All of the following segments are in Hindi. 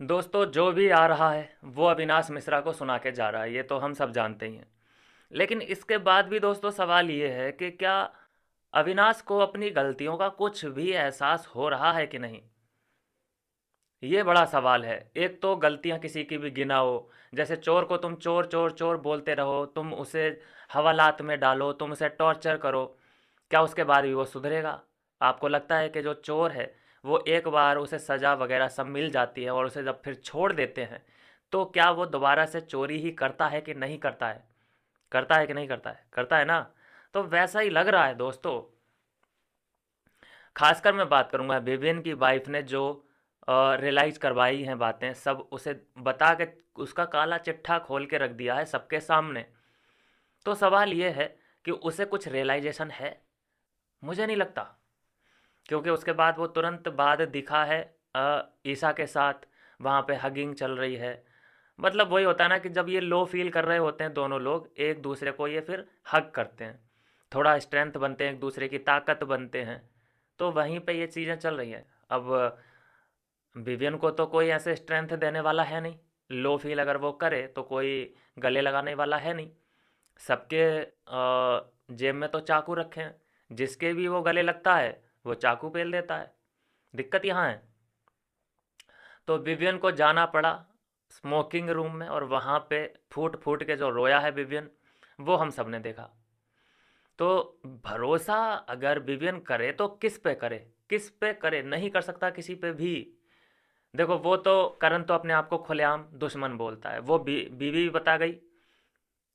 दोस्तों, जो भी आ रहा है वो अविनाश मिश्रा को सुना के जा रहा है, ये तो हम सब जानते ही हैं। लेकिन इसके बाद भी दोस्तों सवाल ये है कि क्या अविनाश को अपनी गलतियों का कुछ भी एहसास हो रहा है कि नहीं। ये बड़ा सवाल है। एक तो गलतियां किसी की भी गिनाओ, जैसे चोर को तुम चोर चोर चोर बोलते रहो, तुम उसे हवालात में डालो, तुम उसे टॉर्चर करो, क्या उसके बाद भी वो सुधरेगा? आपको लगता है कि जो चोर है वो एक बार उसे सज़ा वगैरह सब मिल जाती है और उसे जब फिर छोड़ देते हैं तो क्या वो दोबारा से चोरी ही करता है कि नहीं करता है? करता है कि नहीं करता है? करता है ना। तो वैसा ही लग रहा है दोस्तों। खासकर मैं बात करूंगा विवियन की वाइफ ने जो रियलाइज करवाई हैं बातें सब, उसे बता के उसका काला चिट्ठा खोल के रख दिया है सबके सामने। तो सवाल ये है कि उसे कुछ रियलाइजेशन है? मुझे नहीं लगता, क्योंकि उसके बाद वो तुरंत बाद दिखा है ईसा के साथ, वहाँ पे हगिंग चल रही है। मतलब वही होता है ना कि जब ये लो फील कर रहे होते हैं दोनों लोग एक दूसरे को, ये फिर हग करते हैं, थोड़ा स्ट्रेंथ बनते हैं, एक दूसरे की ताकत बनते हैं। तो वहीं पे ये चीज़ें चल रही हैं। अब विवियन को तो कोई ऐसे स्ट्रेंथ देने वाला है नहीं, लो फील अगर वो करे तो कोई गले लगाने वाला है नहीं। सबके जेब में तो चाकू रखे हैं, जिसके भी वो गले लगता है वो चाकू पेल देता है। दिक्कत यहाँ है। तो विवियन को जाना पड़ा स्मोकिंग रूम में, और वहाँ पे फूट फूट के जो रोया है विवियन, वो हम सब ने देखा। तो भरोसा अगर विवियन करे तो किस पे करे? किस पे करे? नहीं कर सकता किसी पे भी। देखो, वो तो करण तो अपने आप को खुलेआम दुश्मन बोलता है, वो बीवी भी बता गई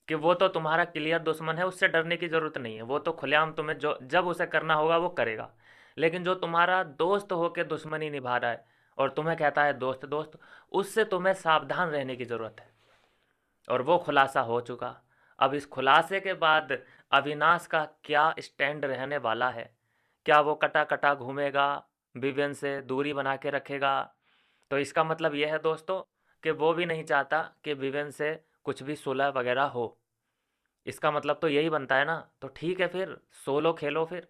कि वो तो तुम्हारा क्लियर दुश्मन है, उससे डरने की ज़रूरत नहीं है, वो तो खुलेआम तुम्हें जो जब उसे करना होगा वो करेगा। लेकिन जो तुम्हारा दोस्त होके दुश्मनी निभा रहा है और तुम्हें कहता है दोस्त दोस्त, उससे तुम्हें सावधान रहने की ज़रूरत है। और वो खुलासा हो चुका। अब इस खुलासे के बाद अविनाश का क्या स्टैंड रहने वाला है? क्या वो कटा कटा घूमेगा, विवियन से दूरी बना के रखेगा? तो इसका मतलब यह है दोस्तों कि वो भी नहीं चाहता कि विवेन से कुछ भी सुलह वगैरह हो। इसका मतलब तो यही बनता है ना। तो ठीक है, फिर सोलो खेलो फिर।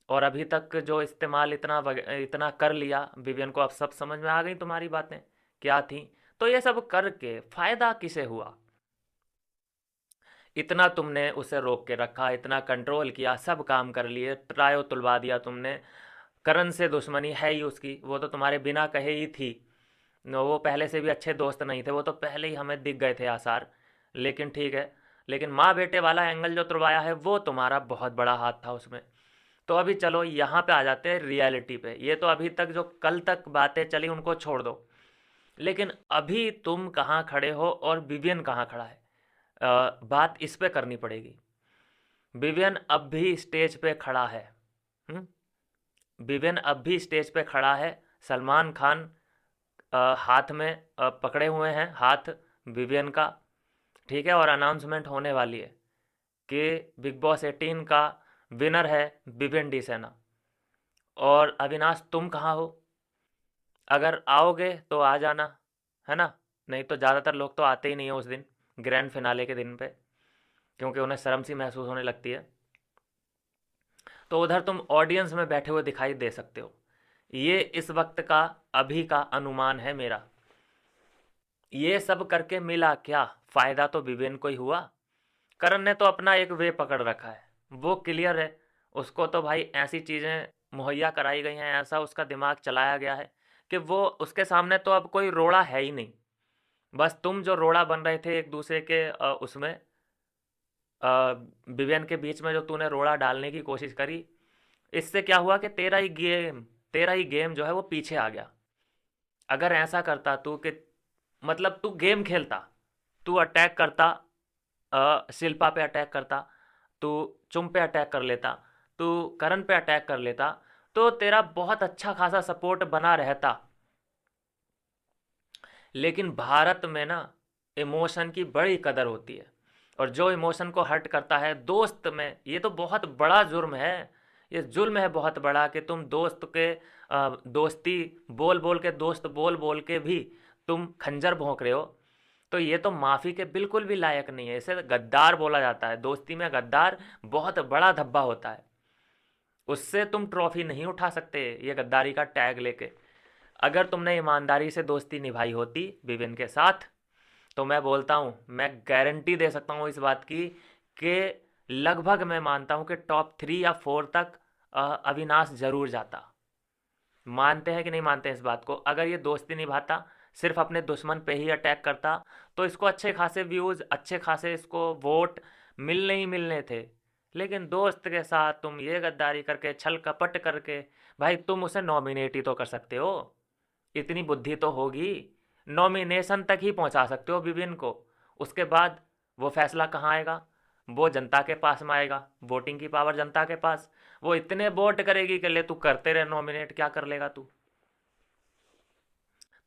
और अभी तक जो इस्तेमाल इतना कर लिया विवियन को, अब सब समझ में आ गई तुम्हारी बातें क्या थी। तो ये सब करके फायदा किसे हुआ? इतना तुमने उसे रोक के रखा, इतना कंट्रोल किया, सब काम कर लिए, ट्रायो तुलवा दिया तुमने। करण से दुश्मनी है ही उसकी, वो तो तुम्हारे बिना कहे ही थी। वो पहले से भी अच्छे दोस्त नहीं थे, वो तो पहले ही हमें दिख गए थे आसार। लेकिन ठीक है, लेकिन माँ बेटे वाला एंगल जो तुड़वाया है वो तुम्हारा बहुत बड़ा हाथ था उसमें। तो अभी चलो यहाँ पे आ जाते हैं रियलिटी पे। ये तो अभी तक जो कल तक बातें चली उनको छोड़ दो, लेकिन अभी तुम कहाँ खड़े हो और विवियन कहाँ खड़ा है? बात इस पे करनी पड़ेगी। विवियन अब भी स्टेज पे खड़ा है। हम्म? विवियन अब भी स्टेज पे खड़ा है। सलमान खान हाथ में पकड़े हुए हैं हाथ विवियन का। ठीक है, और अनाउंसमेंट होने वाली है कि बिग बॉस 18 का विनर है विवियन डी सेना। और अविनाश, तुम कहाँ हो? अगर आओगे तो आ जाना, है ना। नहीं तो ज़्यादातर लोग तो आते ही नहीं है उस दिन, ग्रैंड फिनाले के दिन पे, क्योंकि उन्हें शर्म सी महसूस होने लगती है। तो उधर तुम ऑडियंस में बैठे हुए दिखाई दे सकते हो। ये इस वक्त का, अभी का अनुमान है मेरा। ये सब करके मिला क्या? फायदा तो विवेन को ही हुआ। करण ने तो अपना एक वे पकड़ रखा है, वो क्लियर है। उसको तो भाई ऐसी चीज़ें मुहैया कराई गई हैं, ऐसा उसका दिमाग चलाया गया है कि वो, उसके सामने तो अब कोई रोड़ा है ही नहीं। बस तुम जो रोड़ा बन रहे थे एक दूसरे के उसमें विवेन के बीच में, जो तूने रोड़ा डालने की कोशिश करी, इससे क्या हुआ कि तेरा ही गेम जो है वो पीछे आ गया। अगर ऐसा करता तू कि, मतलब तू गेम खेलता, तू अटैक करता, शिल्पा पे अटैक करता, तू चुम पे अटैक कर लेता, तू करण पे अटैक कर लेता, तो तेरा बहुत अच्छा खासा सपोर्ट बना रहता। लेकिन भारत में ना इमोशन की बड़ी कदर होती है, और जो इमोशन को हर्ट करता है दोस्त में, ये तो बहुत बड़ा जुर्म है। ये जुल्म है बहुत बड़ा कि तुम दोस्त के दोस्ती बोल बोल के, दोस्त बोल बोल के भी तुम खंजर भोंक रहे हो। तो ये तो माफ़ी के बिल्कुल भी लायक नहीं है। इसे गद्दार बोला जाता है। दोस्ती में गद्दार बहुत बड़ा धब्बा होता है, उससे तुम ट्रॉफी नहीं उठा सकते ये गद्दारी का टैग लेके। अगर तुमने ईमानदारी से दोस्ती निभाई होती विवेन के साथ, तो मैं बोलता हूँ, मैं गारंटी दे सकता हूँ इस बात की कि लगभग मैं मानता हूँ कि टॉप 3 या 4 तक अविनाश जरूर जाता। मानते हैं कि नहीं मानते हैं इस बात को? अगर ये दोस्ती निभाता, सिर्फ अपने दुश्मन पे ही अटैक करता, तो इसको अच्छे खासे व्यूज़, अच्छे खासे इसको वोट मिलने ही मिलने थे। लेकिन दोस्त के साथ तुम ये गद्दारी करके, छल कपट करके, भाई तुम उसे नॉमिनेट ही तो कर सकते हो। इतनी बुद्धि तो होगी, नॉमिनेशन तक ही पहुंचा सकते हो विभिन्न को। उसके बाद वो फैसला कहाँ आएगा? वो जनता के पास में आएगा। वोटिंग की पावर जनता के पास। वो इतने वोट करेगी कि ले तू करते रहे नॉमिनेट, क्या कर लेगा तू?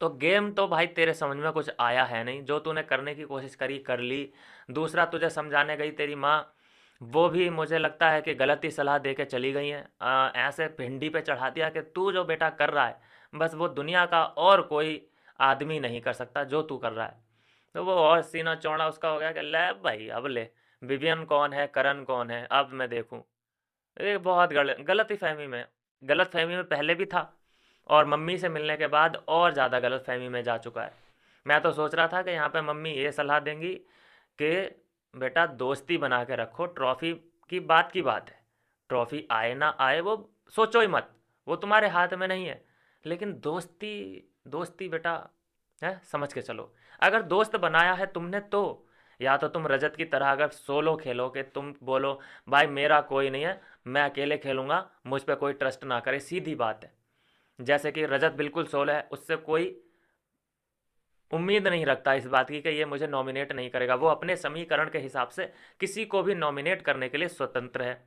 तो गेम तो भाई तेरे समझ में कुछ आया है नहीं। जो तूने करने की कोशिश करी कर ली। दूसरा, तुझे समझाने गई तेरी माँ, वो भी मुझे लगता है कि गलत ही सलाह दे के चली गई हैं। ऐसे भिंडी पे चढ़ा दिया कि तू जो बेटा कर रहा है, बस वो दुनिया का और कोई आदमी नहीं कर सकता जो तू कर रहा है। तो वो और सीना चौड़ा उसका हो गया कि ले भाई, अब ले, विवियन कौन है, करण कौन है, अब मैं देखूं। ये बहुत गलत फहमी में पहले भी था, और मम्मी से मिलने के बाद और ज़्यादा गलत फहमी में जा चुका है। मैं तो सोच रहा था कि यहाँ पे मम्मी ये सलाह देंगी कि बेटा दोस्ती बना के रखो, ट्रॉफी की बात है। ट्रॉफी आए ना आए वो सोचो ही मत, वो तुम्हारे हाथ में नहीं है। लेकिन दोस्ती, दोस्ती बेटा है, समझ के चलो। अगर दोस्त बनाया है तुमने, तो या तो तुम रजत की तरह अगर सोलो खेलोगे, तुम बोलो भाई मेरा कोई नहीं है, मैं अकेले खेलूंगा, मुझ पे कोई ट्रस्ट ना करे, सीधी बात है। जैसे कि रजत बिल्कुल सोलो है, उससे कोई उम्मीद नहीं रखता इस बात की कि ये मुझे नॉमिनेट नहीं करेगा। वो अपने समीकरण के हिसाब से किसी को भी नॉमिनेट करने के लिए स्वतंत्र है।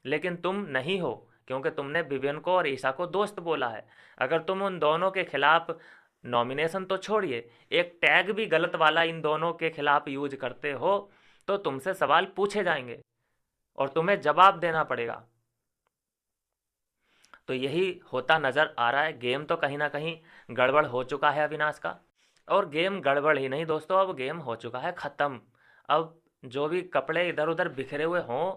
लेकिन तुम नहीं हो, क्योंकि तुमने विवियन को और ईशा को दोस्त बोला है। अगर तुम उन दोनों के खिलाफ, नॉमिनेशन तो छोड़िए, एक टैग भी गलत वाला इन दोनों के खिलाफ यूज करते हो, तो तुमसे सवाल पूछे जाएंगे और तुम्हें जवाब देना पड़ेगा। तो यही होता नज़र आ रहा है। गेम तो कहीं ना कहीं गड़बड़ हो चुका है अविनाश का। और गेम गड़बड़ ही नहीं दोस्तों, अब गेम हो चुका है ख़त्म। अब जो भी कपड़े इधर उधर बिखरे हुए हों,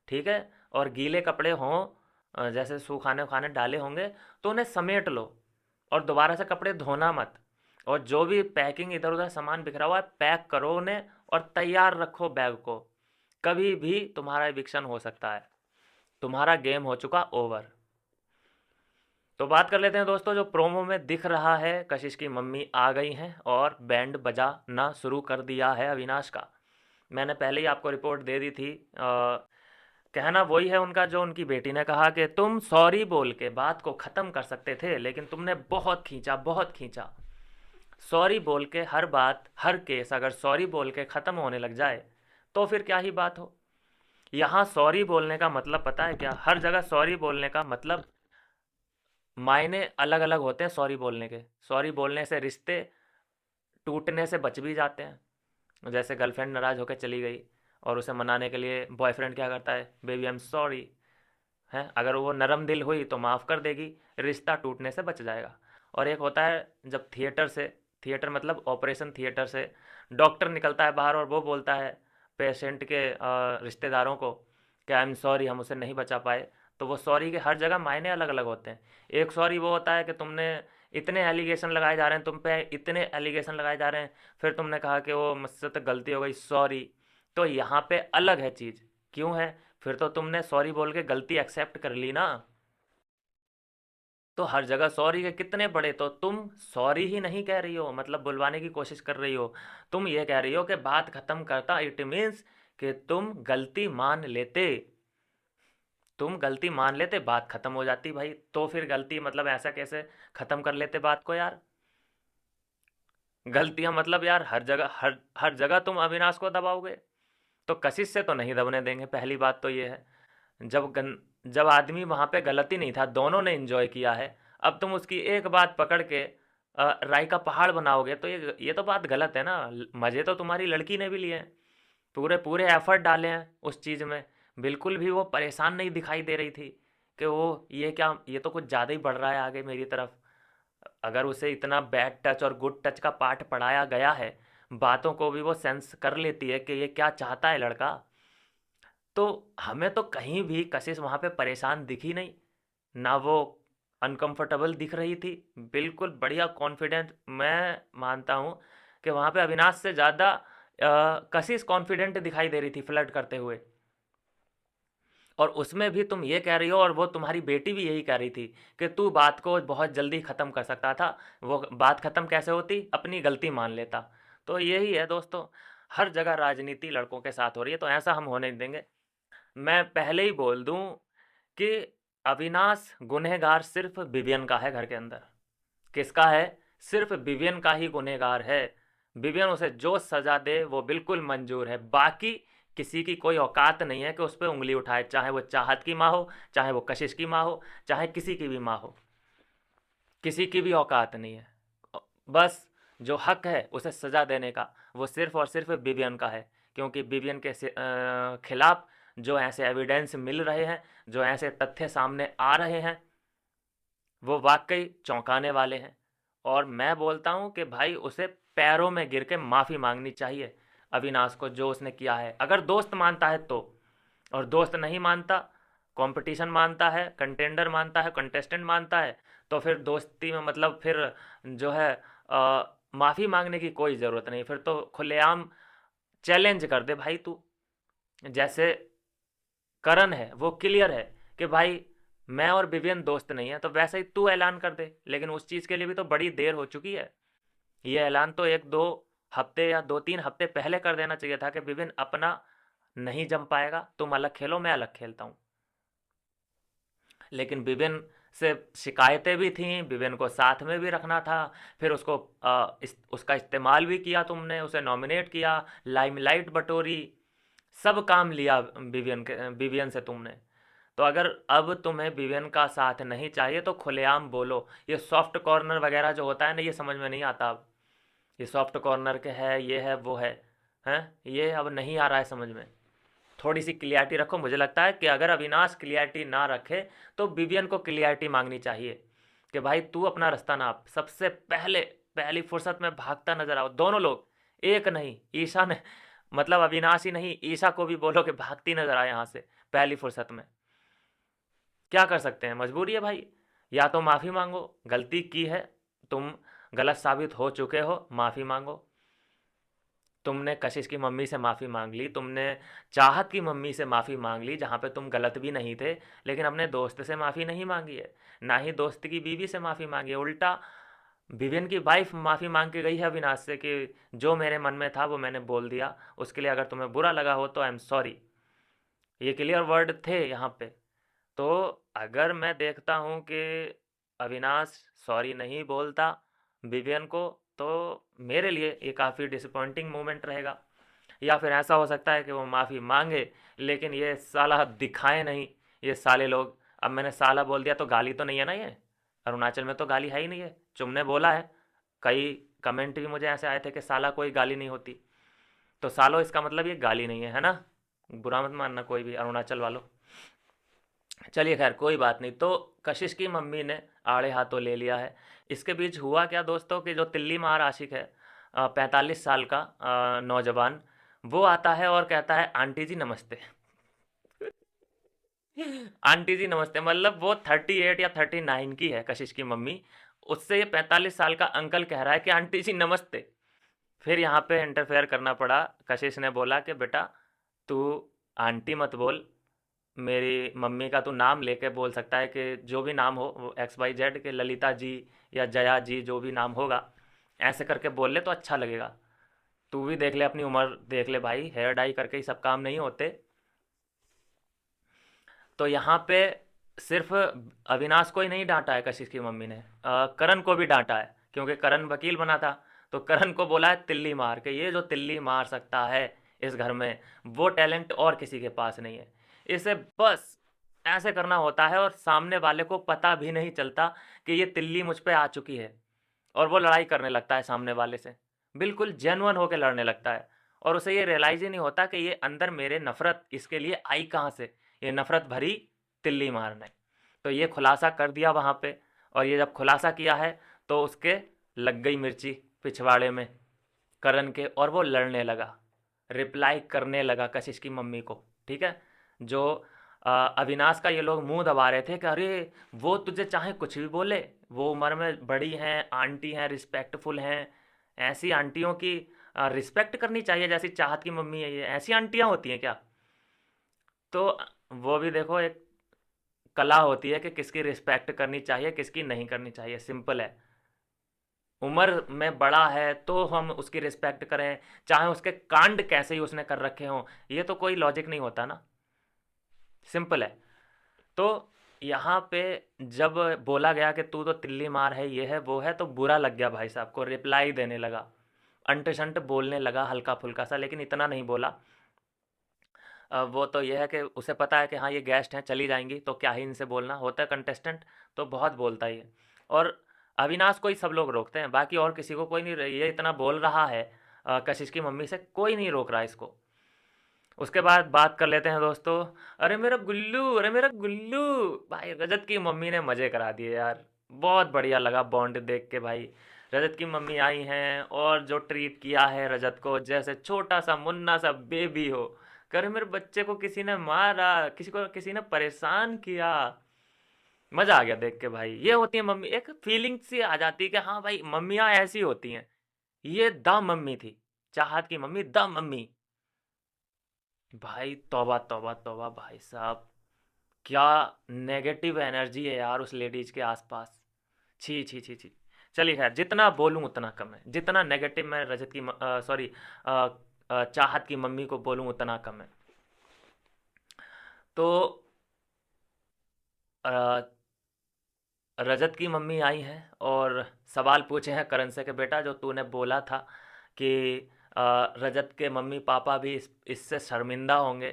ठीक है, और गीले कपड़े हों, जैसे सूखाने उखाने डाले होंगे, तो उन्हें समेट लो और दोबारा से कपड़े धोना मत। और जो भी पैकिंग इधर उधर सामान बिखरा हुआ है, पैक करो उन्हें और तैयार रखो बैग को। कभी भी तुम्हारा एविक्शन हो सकता है। तुम्हारा गेम हो चुका ओवर। तो बात कर लेते हैं दोस्तों, जो प्रोमो में दिख रहा है, कशिश की मम्मी आ गई हैं और बैंड बजाना शुरू कर दिया है अविनाश का। मैंने पहले ही आपको रिपोर्ट दे दी थी। कहना वही है उनका जो उनकी बेटी ने कहा कि तुम सॉरी बोल के बात को ख़त्म कर सकते थे, लेकिन तुमने बहुत खींचा, बहुत खींचा। सॉरी बोल के हर बात, हर केस अगर सॉरी बोल के ख़त्म होने लग जाए, तो फिर क्या ही बात हो। यहाँ सॉरी बोलने का मतलब पता है क्या? हर जगह सॉरी बोलने का मतलब, मायने अलग अलग होते हैं सॉरी बोलने के। सॉरी बोलने से रिश्ते टूटने से बच भी जाते हैं। जैसे गर्लफ्रेंड नाराज़ होकर चली गई और उसे मनाने के लिए बॉयफ्रेंड क्या करता है, बेबी आई एम सॉरी, है, अगर वो नरम दिल हुई तो माफ़ कर देगी, रिश्ता टूटने से बच जाएगा। और एक होता है जब थिएटर मतलब ऑपरेशन थिएटर से डॉक्टर निकलता है बाहर और वो बोलता है पेशेंट के रिश्तेदारों को कि आई एम सॉरी, हम उसे नहीं बचा पाए। तो वो सॉरी के हर जगह मायने अलग अलग होते हैं। एक सॉरी वो होता है कि तुमने इतने एलिगेशन लगाए जा रहे हैं, तुम पे इतने एलिगेशन लगाए जा रहे हैं, फिर तुमने कहा कि वो मुझसे तो गलती हो गई, सॉरी। तो यहाँ पे अलग है चीज़। क्यों है? फिर तो तुमने सॉरी बोल के गलती एक्सेप्ट कर ली ना। तो हर जगह सॉरी के कितने बड़े, तो तुम सॉरी ही नहीं कह रही हो, मतलब बुलवाने की कोशिश कर रही हो। तुम ये कह रही हो कि बात खत्म करता, इट मीन्स कि तुम गलती मान लेते। तुम गलती मान लेते, बात खत्म हो जाती भाई। तो फिर गलती मतलब ऐसा कैसे खत्म कर लेते बात को यार? गलतियां मतलब यार हर जगह, हर हर जगह तुम अविनाश को दबाओगे, तो कशिश से तो नहीं दबने देंगे। पहली बात तो ये है। जब आदमी वहाँ पे गलती नहीं था, दोनों ने एंजॉय किया है, अब तुम उसकी एक बात पकड़ के राई का पहाड़ बनाओगे, तो ये तो बात गलत है ना। मज़े तो तुम्हारी लड़की ने भी लिए हैं, पूरे पूरे एफर्ट डाले हैं उस चीज़ में। बिल्कुल भी वो परेशान नहीं दिखाई दे रही थी कि वो ये क्या, ये तो कुछ ज़्यादा ही बढ़ रहा है आगे मेरी तरफ। अगर उसे इतना बैड टच और गुड टच का पाठ पढ़ाया गया है, बातों को भी वो सेंस कर लेती है कि ये क्या चाहता है लड़का। तो हमें तो कहीं भी कशिश वहाँ पे परेशान दिखी नहीं। ना वो अनकंफर्टेबल दिख रही थी, बिल्कुल बढ़िया कॉन्फिडेंट। मैं मानता हूँ कि वहाँ पे अविनाश से ज़्यादा कशिश कॉन्फिडेंट दिखाई दे रही थी फ्लर्ट करते हुए। और उसमें भी तुम ये कह रही हो, और वो तुम्हारी बेटी भी यही कह रही थी कि तू बात को बहुत जल्दी ख़त्म कर सकता था। वो बात ख़त्म कैसे होती? अपनी गलती मान लेता। तो यही है दोस्तों, हर जगह राजनीति लड़कों के साथ हो रही है, तो ऐसा हम होने नहीं देंगे। मैं पहले ही बोल दूं कि अविनाश गुनहगार सिर्फ विवियन का है घर के अंदर। किसका है? सिर्फ विवियन का ही गुनहगार है। विवियन उसे जो सजा दे वो बिल्कुल मंजूर है, बाकी किसी की कोई औकात नहीं है कि उस पर उंगली उठाए, चाहे वो चाहत की माँ हो, चाहे वो कशिश की माँ हो, चाहे किसी की भी माँ हो। किसी की भी औकात नहीं है। बस जो हक है उसे सज़ा देने का, वो सिर्फ और सिर्फ विवियन का है। क्योंकि विवियन के खिलाफ जो ऐसे एविडेंस मिल रहे हैं, जो ऐसे तथ्य सामने आ रहे हैं, वो वाकई चौंकाने वाले हैं। और मैं बोलता हूँ कि भाई उसे पैरों में गिर के माफ़ी मांगनी चाहिए अविनाश को, जो उसने किया है। अगर दोस्त मानता है तो, और दोस्त नहीं मानता, कंपटीशन मानता है, कंटेंडर मानता है, कंटेस्टेंट मानता है, तो फिर दोस्ती में मतलब फिर जो है माफ़ी मांगने की कोई ज़रूरत नहीं। फिर तो खुलेआम चैलेंज कर दे भाई तू। जैसे करण है वो क्लियर है कि भाई मैं और विवियन दोस्त नहीं है, तो वैसे ही तू ऐलान कर दे। लेकिन उस चीज़ के लिए भी तो बड़ी देर हो चुकी है। ये ऐलान तो 1-2 हफ्ते या 2-3 हफ्ते पहले कर देना चाहिए था कि विवियन अपना नहीं जम पाएगा, तुम अलग खेलो, मैं अलग खेलता हूँ। लेकिन विवियन से शिकायतें भी थीं, विवियन को साथ में भी रखना था। फिर उसको उसका इस्तेमाल भी किया तुमने, उसे नॉमिनेट किया, लाइमलाइट बटोरी, सब काम लिया विवियन से तुमने। तो अगर अब तुम्हें विवियन का साथ नहीं चाहिए तो खुलेआम बोलो। ये सॉफ्ट कॉर्नर वगैरह जो होता है ना, ये समझ में नहीं आता अब। ये सॉफ्ट कॉर्नर के है, ये है, वो है, हैं? ये अब नहीं आ रहा है समझ में। थोड़ी सी क्लियरिटी रखो। मुझे लगता है कि अगर अविनाश क्लियरिटी ना रखे तो विवियन को क्लियरिटी मांगनी चाहिए कि भाई तू अपना रास्ता नाप। सबसे पहले पहली फुर्सत में भागता नजर आओ दोनों लोग, एक नहीं, ईशा ने मतलब अविनाश ही नहीं, ईशा को भी बोलो कि भागती नजर आए यहाँ से पहली फुर्सत में। क्या कर सकते हैं, मजबूरी है भाई। या तो माफ़ी मांगो, गलती की है, तुम गलत साबित हो चुके हो, माफ़ी मांगो। तुमने कशिश की मम्मी से माफ़ी मांग ली, तुमने चाहत की मम्मी से माफ़ी मांग ली जहाँ पे तुम गलत भी नहीं थे, लेकिन अपने दोस्त से माफ़ी नहीं मांगी है। ना ही दोस्त की बीवी से माफ़ी मांगी है। उल्टा विवियन की वाइफ माफ़ी मांग के गई है अविनाश से कि जो मेरे मन में था वो मैंने बोल दिया, उसके लिए अगर तुम्हें बुरा लगा हो तो आई एम सॉरी। ये क्लियर वर्ड थे यहाँ पे। तो अगर मैं देखता हूँ कि अविनाश सॉरी नहीं बोलता विवियन को, तो मेरे लिए ये काफ़ी डिसअपॉइंटिंग मोमेंट रहेगा। या फिर ऐसा हो सकता है कि वो माफ़ी मांगे लेकिन ये साला दिखाए नहीं। ये साले लोग, अब मैंने साला बोल दिया तो गाली तो नहीं है ना? ये अरुणाचल में तो गाली है ही नहीं है, तुमने बोला है। कई कमेंट भी मुझे ऐसे आए थे कि साला कोई गाली नहीं होती, तो सालो इसका मतलब ये गाली नहीं है ना? बुरा मत मानना कोई भी अरुणाचल वालों। चलिए खैर कोई बात नहीं। तो कशिश की मम्मी ने आड़े हाथों ले लिया है। इसके बीच हुआ क्या दोस्तों कि जो तिल्ली मार आशिक है, 45 साल का नौजवान, वो आता है और कहता है आंटी जी नमस्ते। आंटी जी नमस्ते मतलब वो 38 या 39 की है कशिश की मम्मी, उससे ये 45 साल का अंकल कह रहा है कि आंटी जी नमस्ते। फिर यहाँ पे इंटरफेयर करना पड़ा। कशिश ने बोला कि बेटा तू आंटी मत बोल, मेरी मम्मी का तू नाम लेके बोल सकता है कि जो भी नाम हो वो XYZ के, ललिता जी या जया जी, जो भी नाम होगा ऐसे करके बोल ले तो अच्छा लगेगा। तू भी देख ले, अपनी उम्र देख ले भाई, हेयर डाई करके ही सब काम नहीं होते। तो यहाँ पे सिर्फ अविनाश को ही नहीं डांटा है कशिश की मम्मी ने, करण को भी डांटा है क्योंकि करण वकील बना था। तो करण को बोला है तिल्ली मार के, ये जो तिल्ली मार सकता है इस घर में, वो टैलेंट और किसी के पास नहीं है। इसे बस ऐसे करना होता है और सामने वाले को पता भी नहीं चलता कि ये तिल्ली मुझ पे आ चुकी है, और वो लड़ाई करने लगता है सामने वाले से, बिल्कुल जेन्युइन होकर लड़ने लगता है। और उसे ये रियलाइज़ ही नहीं होता कि ये अंदर मेरे नफ़रत इसके लिए आई कहाँ से, ये नफ़रत भरी तिल्ली मारने। तो ये खुलासा कर दिया वहाँ पे, और ये जब खुलासा किया है तो उसके लग गई मिर्ची पिछवाड़े में करण के, और वो लड़ने लगा, रिप्लाई करने लगा कशिश की मम्मी को। ठीक है, जो अविनाश का ये लोग मुंह दबा रहे थे कि अरे वो तुझे चाहे कुछ भी बोले, वो उम्र में बड़ी हैं, आंटी हैं, रिस्पेक्टफुल हैं, ऐसी आंटियों की रिस्पेक्ट करनी चाहिए जैसी चाहत की मम्मी है, ये ऐसी आंटियां होती हैं क्या? तो वो भी देखो एक कला होती है कि किसकी रिस्पेक्ट करनी चाहिए, किसकी नहीं करनी चाहिए, सिंपल है। उम्र में बड़ा है तो हम उसकी रिस्पेक्ट करें, चाहे उसके कांड कैसे ही उसने कर रखे हों, ये तो कोई लॉजिक नहीं होता ना, सिंपल है। तो यहाँ पे जब बोला गया कि तू तो तिल्ली मार है, ये है वो है, तो बुरा लग गया भाई साहब को, रिप्लाई देने लगा, अंट शंट बोलने लगा हल्का फुल्का सा, लेकिन इतना नहीं बोला। वो तो ये है कि उसे पता है कि हाँ ये गेस्ट हैं, चली जाएंगी तो क्या ही इनसे बोलना होता है, कंटेस्टेंट तो बहुत बोलता ही है। और अविनाश को ही सब लोग रोकते हैं, बाकी और किसी को कोई नहीं, ये इतना बोल रहा है कशिश की मम्मी से, कोई नहीं रोक रहा इसको। उसके बाद बात कर लेते हैं दोस्तों, अरे मेरा गुल्लू, अरे मेरा गुल्लू। भाई रजत की मम्मी ने मज़े करा दिए यार, बहुत बढ़िया लगा बॉन्ड देख के भाई। रजत की मम्मी आई हैं और जो ट्रीट किया है रजत को, जैसे छोटा सा मुन्ना सा बेबी हो, करे मेरे बच्चे को किसी ने मारा, किसी को किसी ने परेशान किया। मज़ा आ गया देख के भाई, ये होती है मम्मी, एक फीलिंग सी आ जाती है कि हाँ भाई मम्मियाँ ऐसी होती हैं। ये द मम्मी थी, चाहत की मम्मी, द मम्मी। भाई तौबा तौबा तौबा भाई साहब, क्या नेगेटिव एनर्जी है यार उस लेडीज के आसपास। छी छी छी छी। चलिए खैर, जितना बोलूं उतना कम है, जितना नेगेटिव मैं रजत की सॉरी चाहत की मम्मी को बोलूं उतना कम है। तो अ, रजत की मम्मी आई हैं और सवाल पूछे हैं करण से कि बेटा जो तूने बोला था कि रजत के मम्मी पापा भी इससे शर्मिंदा होंगे,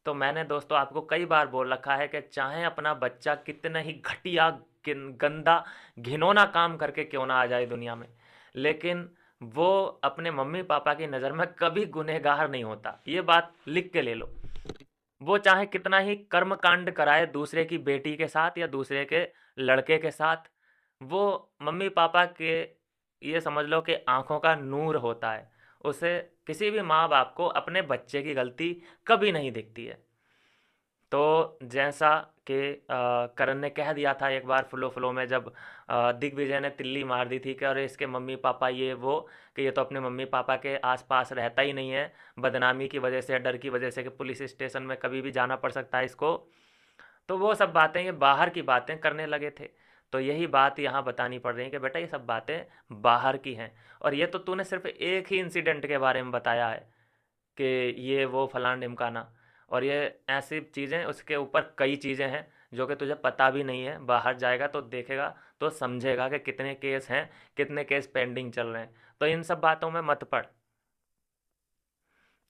तो मैंने दोस्तों आपको कई बार बोल रखा है कि चाहे अपना बच्चा कितना ही घटिया, गंदा, घिनौना काम करके क्यों ना आ जाए दुनिया में, लेकिन वो अपने मम्मी पापा की नज़र में कभी गुनहगार नहीं होता, ये बात लिख के ले लो। वो चाहे कितना ही कर्म कांड कराए दूसरे की बेटी के साथ या दूसरे के लड़के के साथ, वो मम्मी पापा के, ये समझ लो कि आंखों का नूर होता है। उसे, किसी भी माँ बाप को अपने बच्चे की गलती कभी नहीं दिखती है। तो जैसा कि करण ने कह दिया था एक बार फ्लो फ्लो में, जब दिग्विजय ने तिल्ली मार दी थी कि अरे इसके मम्मी पापा ये वो, कि ये तो अपने मम्मी पापा के आसपास रहता ही नहीं है, बदनामी की वजह से, डर की वजह से कि पुलिस स्टेशन में कभी भी जाना पड़ सकता है इसको। तो वो सब बातें, ये बाहर की बातें करने लगे थे। तो यही बात यहाँ बतानी पड़ रही है कि बेटा ये सब बातें बाहर की हैं, और ये तो तूने सिर्फ एक ही इंसिडेंट के बारे में बताया है कि ये वो फलान ढिमकाना, और ये ऐसी चीज़ें, उसके ऊपर कई चीज़ें हैं जो कि तुझे पता भी नहीं है। बाहर जाएगा तो देखेगा तो समझेगा कि कितने केस हैं, कितने केस पेंडिंग चल रहे हैं। तो इन सब बातों में मत पड़।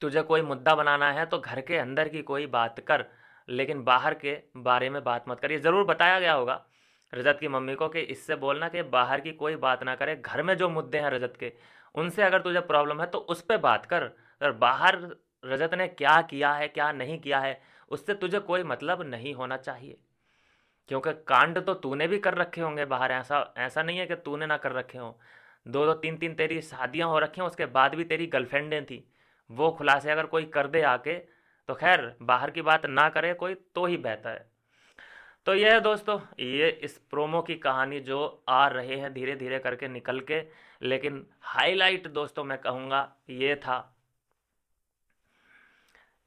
तुझे कोई मुद्दा बनाना है तो घर के अंदर की कोई बात कर, लेकिन बाहर के बारे में बात मत कर। ये ज़रूर बताया गया होगा रजत की मम्मी को कि इससे बोलना कि बाहर की कोई बात ना करे, घर में जो मुद्दे हैं रजत के, उनसे अगर तुझे प्रॉब्लम है तो उस पर बात कर। और बाहर रजत ने क्या किया है क्या नहीं किया है, उससे तुझे कोई मतलब नहीं होना चाहिए, क्योंकि कांड तो तूने भी कर रखे होंगे बाहर, ऐसा ऐसा नहीं है कि तूने ना कर रखे हों। दो दो तीन तीन तेरी शादियां हो रखी हैं, उसके बाद भी तेरी गर्लफ्रेंडें थी। वो खुलासे अगर कोई कर दे आके, तो खैर बाहर की बात ना करे कोई तो ही बेहतर है। तो ये है दोस्तों, ये इस प्रोमो की कहानी जो आ रहे हैं धीरे धीरे करके निकल के, लेकिन हाईलाइट दोस्तों मैं कहूँगा ये था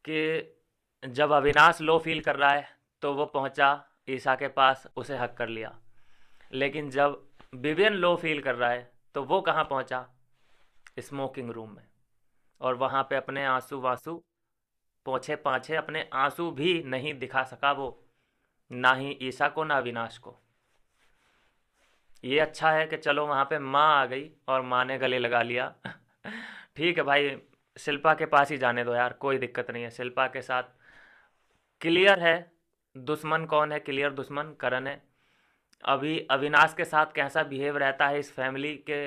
कि जब अविनाश लो फील कर रहा है तो वो पहुंचा ईशा के पास, उसे हक कर लिया। लेकिन जब विवियन लो फील कर रहा है तो वो कहाँ पहुंचा, स्मोकिंग रूम में, और वहाँ पे अपने आंसू वांसू, पोछे पाछे अपने आंसू भी नहीं दिखा सका वो, ना ही ईशा को ना अविनाश को। ये अच्छा है कि चलो वहाँ पे माँ आ गई और माँ ने गले लगा लिया। ठीक है भाई, शिल्पा के पास ही जाने दो यार, कोई दिक्कत नहीं है शिल्पा के साथ। क्लियर है दुश्मन कौन है, क्लियर दुश्मन करण है। अभी अविनाश के साथ कैसा बिहेव रहता है इस फैमिली के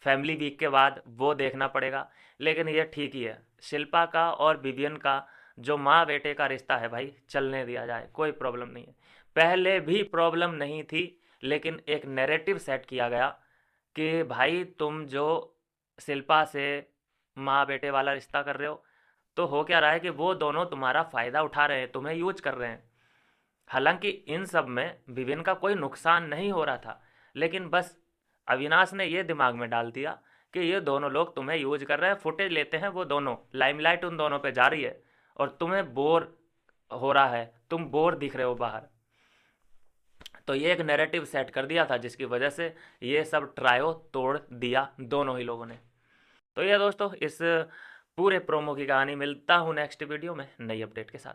फैमिली वीक के बाद, वो देखना पड़ेगा। लेकिन ये ठीक ही है, शिल्पा का और विवियन का जो माँ बेटे का रिश्ता है भाई, चलने दिया जाए, कोई प्रॉब्लम नहीं है। पहले भी प्रॉब्लम नहीं थी, लेकिन एक नैरेटिव सेट किया गया कि भाई तुम जो शिल्पा से माँ बेटे वाला रिश्ता कर रहे हो, तो हो क्या रहा है कि वो दोनों तुम्हारा फ़ायदा उठा रहे हैं, तुम्हें यूज कर रहे हैं। हालांकि इन सब में विवेन का कोई नुकसान नहीं हो रहा था, लेकिन बस अविनाश ने ये दिमाग में डाल दिया कि ये दोनों लोग तुम्हें यूज कर रहे हैं, फुटेज लेते हैं वो दोनों, लाइमलाइट उन दोनों पे जा रही है और तुम्हें बोर हो रहा है, तुम बोर दिख रहे हो बाहर। तो ये एक नैरेटिव सेट कर दिया था जिसकी वजह से ये सब ट्रायो तोड़ दिया दोनों ही लोगों ने। तो ये दोस्तों इस पूरे प्रोमो की कहानी, मिलता हूँ नेक्स्ट वीडियो में नई अपडेट के साथ।